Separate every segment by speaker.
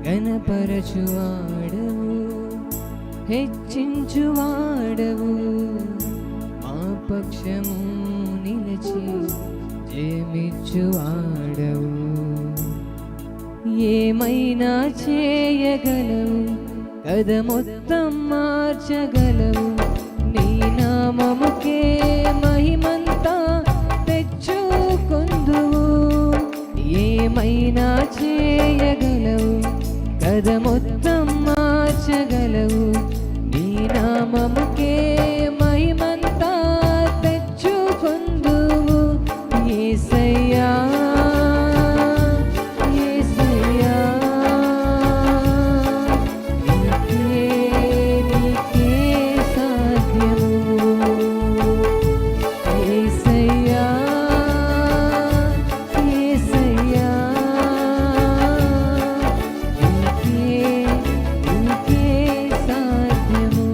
Speaker 1: గణపరచువాడవు, హెచ్చించువాడవు, మా పక్షము నిలిచి జయమిచ్చువాడవు. ఏమైనా చేయగలవు, కథ మొత్తం మార్చగలవు, నీ నామముకే మహిమంతా తెచ్చుకొందువు. ఏమైనా చేయగలవు, కథ మొత్తం మార్చగలవు, నీ నామముకే మహిమంతా తెచ్చుకొందువు. యేసయ్యా యేసయ్యా, నీకే సాధ్యము. యేసయ్యా యేసయ్యా, నీకే సాధ్యము.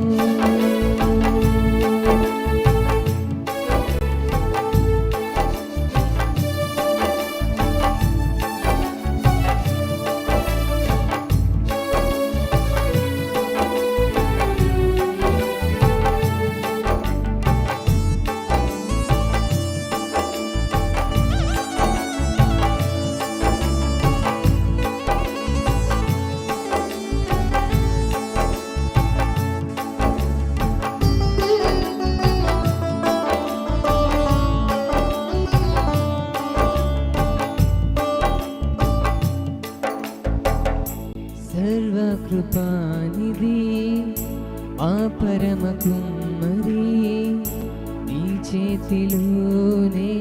Speaker 1: సర్వకృపానిధి మా పరమ కుమ్మరి, నీ చేతిలోనే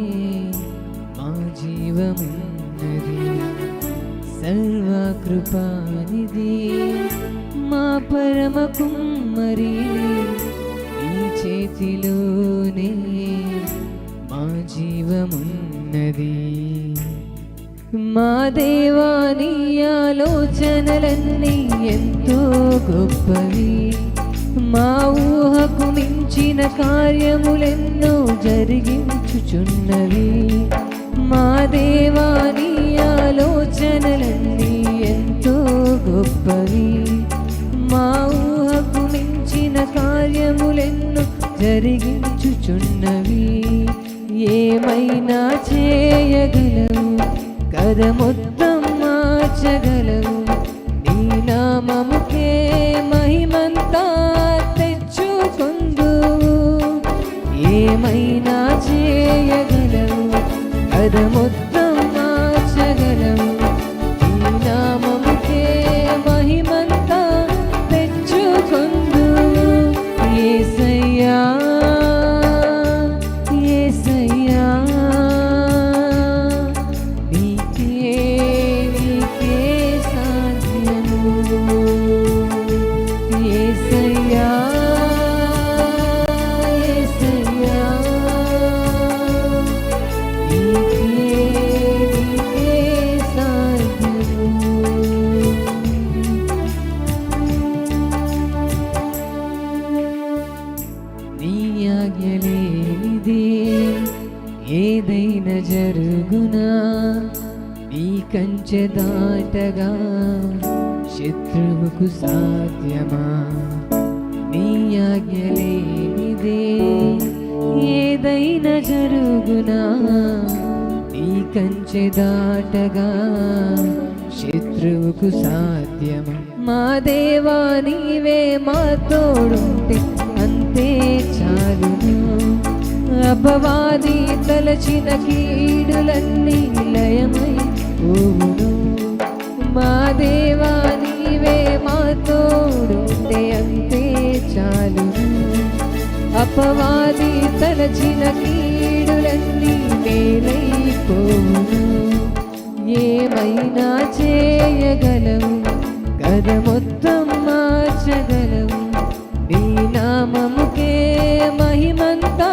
Speaker 1: మా జీవమున్నది. సర్వకృపానిధి మా పరమ కుమ్మరి, నీ చేతిలోనే మా జీవమున్నది. మా దేవా నీ ఆలోచనలన్నీ ఎంతో గొప్పవి, మా ఊహకు మించిన కార్యములెన్నో జరిగించుచున్నవి. మా దేవా నీ ఆలోచనలన్నీ ఎంతో గొప్పవి, మా ఊహకు మించిన కార్యములెన్నో జరిగించుచున్నవి. ఏమైనా చేయగలవు, కథ మొత్తం మార్చగలవు, నీ నామముకే మహిమంతా తెచ్చుకొందువు. ఏమైనా చేయగలవు, కథ మొత్తం మార్చగలవు, నీ నామముకే మహిమంతా తెచ్చుకొందువు. యేసయ్యా యేసయ్యా, నీకే సాధ్యము. యేసయ్యా యేసయ్యా, నీకే సాధ్యము. నీ ఆజ్ఞ లేనిదే ఏదైనా జరుగునా, నీ కంచె దాటగా శత్రువుకు సాధ్యమా. నీ ఆజ్ఞ లేనిదే ఏదైనా జరుగునా, నీ కంచె దాటగా శత్రువుకు సాధ్యమా. మా దేవా నీవే మా తోడుంటే అంతే చాలును. అపవాది తలచిన కీడులన్నీ లయమై పోవును. మా దేవా నీవే మా తోడుంటే అంతే చాలును. అపవాది తలచిన కీడులన్నీ మేలైపోవును. ఏమైనా చేయగలవు, కథ మొత్తం మార్చగలవు, నీ నామముకే మహిమంతా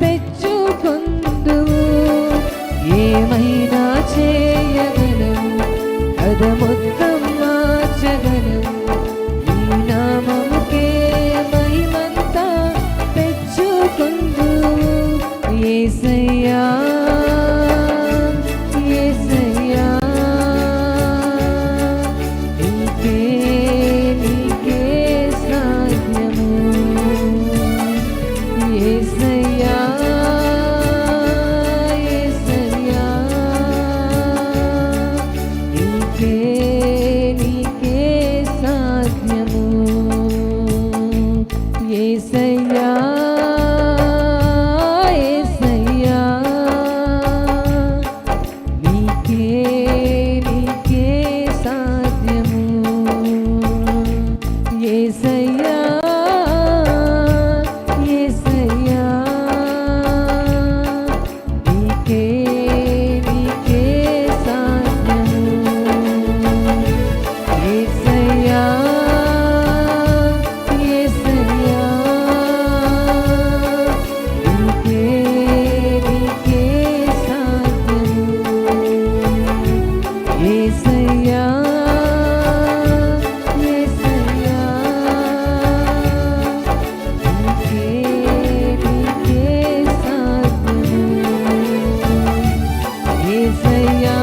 Speaker 1: తెచ్చుకొందువు. ఏమైనా చేయగలవు, కథ మొత్తం మార్చగలవు, నీ నామముకే మహిమంతా తెచ్చుకొందువు. యేసయ్యా యేసయ్యా, నీకే నీకే సాధ్యము యేసయ్యా యేసయ్యా నీకే నీకే సాధ్యము యేసయ్యా యేసయ్యా నీకే నీకే సాధ్యము యేసయ్యా యేసయ్యా నీకే నీకే సాధ్యము యేసయ్యా యేసయ్యా నీకే నీకే సాధ్యము యేసయ్యా